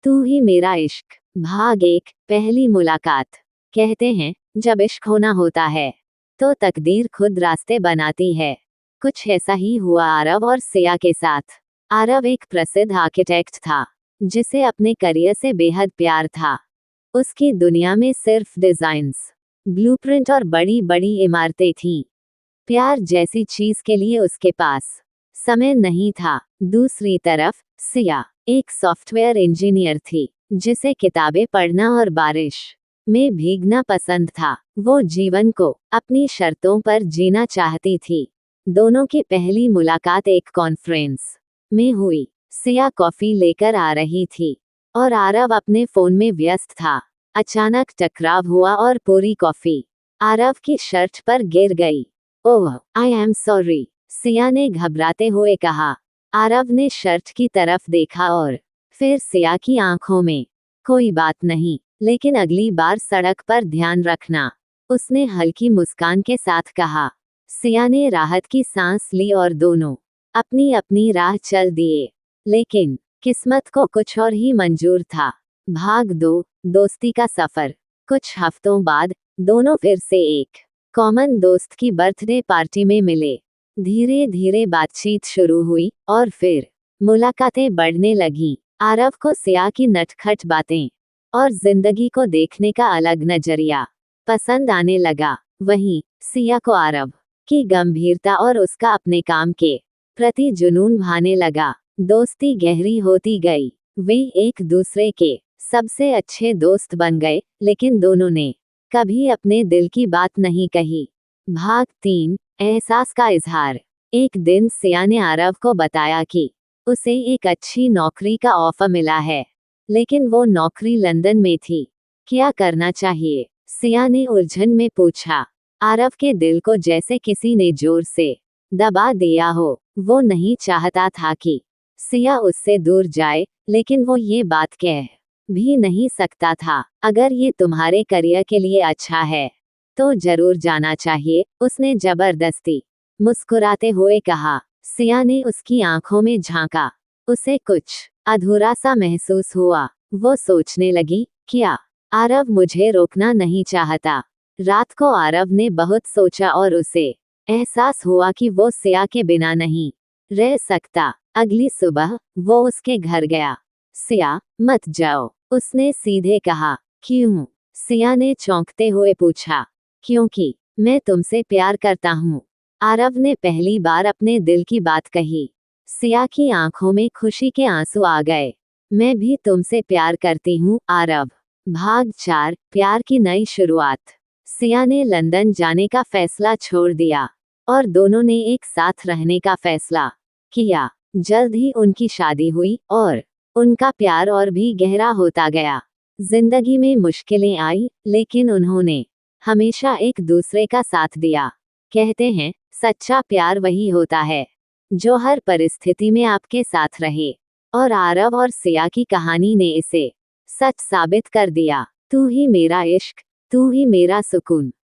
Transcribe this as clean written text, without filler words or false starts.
तू ही मेरा इश्क। भाग 1, पहली मुलाकात। कहते हैं, जब इश्क होना होता है तो तकदीर खुद रास्ते बनाती है। कुछ ऐसा ही हुआ आरव और सिया के साथ। आरव एक प्रसिद्ध आर्किटेक्ट था जिसे अपने करियर से बेहद प्यार था। उसकी दुनिया में सिर्फ डिजाइन्स, ब्लूप्रिंट और बड़ी बड़ी इमारतें थीं। प्यार जैसी चीज के लिए उसके पास समय नहीं था। दूसरी तरफ सिया एक सॉफ्टवेयर इंजीनियर थी जिसे किताबें पढ़ना और बारिश में भीगना पसंद था। वो जीवन को अपनी शर्तों पर जीना चाहती थी। दोनों की पहली मुलाकात एक कॉन्फ्रेंस में हुई। सिया कॉफी लेकर आ रही थी और आरव अपने फोन में व्यस्त था। अचानक टकराव हुआ और पूरी कॉफी आरव की शर्ट पर गिर गई। ओह, आई एम सॉरी, सिया ने घबराते हुए कहा। आरव ने शर्ट की तरफ देखा और फिर सिया की आंखों में कोई बात नहीं, लेकिन अगली बार सड़क पर ध्यान रखना, उसने हल्की मुस्कान के साथ कहा। सिया ने राहत की सांस ली और दोनों अपनी अपनी राह चल दिए। लेकिन किस्मत को कुछ और ही मंजूर था। भाग 2, दोस्ती का सफर। कुछ हफ्तों बाद दोनों फिर से एक कॉमन दोस्त की बर्थडे पार्टी में मिले। धीरे धीरे बातचीत शुरू हुई और फिर मुलाकातें बढ़ने लगीं। आरव को सिया की नटखट बातें और जिंदगी को देखने का अलग नजरिया पसंद आने लगा। वहीं सिया को आरव की गंभीरता और उसका अपने काम के प्रति जुनून भाने लगा। दोस्ती गहरी होती गई। वे एक दूसरे के सबसे अच्छे दोस्त बन गए, लेकिन दोनों ने कभी अपने दिल की बात नहीं कही। भाग 3, एहसास का इजहार। एक दिन सिया ने आरव को बताया कि उसे एक अच्छी नौकरी का ऑफर मिला है, लेकिन वो नौकरी लंदन में थी। क्या करना चाहिए? सिया ने उलझन में पूछा। आरव के दिल को जैसे किसी ने जोर से दबा दिया हो। वो नहीं चाहता था कि सिया उससे दूर जाए, लेकिन वो ये बात कह भी नहीं सकता था। अगर ये तुम्हारे करियर के लिए अच्छा है तो जरूर जाना चाहिए, उसने जबरदस्ती मुस्कुराते हुए कहा। सिया ने उसकी आंखों में झांका। उसे कुछ अधूरा सा महसूस हुआ। वो सोचने लगी, क्या आरव मुझे रोकना नहीं चाहता? रात को आरव ने बहुत सोचा और उसे एहसास हुआ कि वो सिया के बिना नहीं रह सकता। अगली सुबह वो उसके घर गया। सिया, मत जाओ, उसने सीधे कहा। क्यों? सिया ने चौंकते हुए पूछा। क्योंकि मैं तुमसे प्यार करता हूँ। आरव ने पहली बार अपने दिल की बात कही। सिया की आंखों में खुशी के आंसू आ गए। मैं भी तुमसे प्यार करती हूँ, आरव। भाग 4, प्यार की नई शुरुआत। सिया ने लंदन जाने का फैसला छोड़ दिया और दोनों ने एक साथ रहने का फैसला किया। जल्द ही उनकी शादी हुई और उनका प्यार और भी गहरा होता गया। जिंदगी में मुश्किलें आई, लेकिन उन्होंने हमेशा एक दूसरे का साथ दिया। कहते हैं, सच्चा प्यार वही होता है जो हर परिस्थिति में आपके साथ रहे। और आरव और सिया की कहानी ने इसे सच साबित कर दिया। तू ही मेरा इश्क, तू ही मेरा सुकून।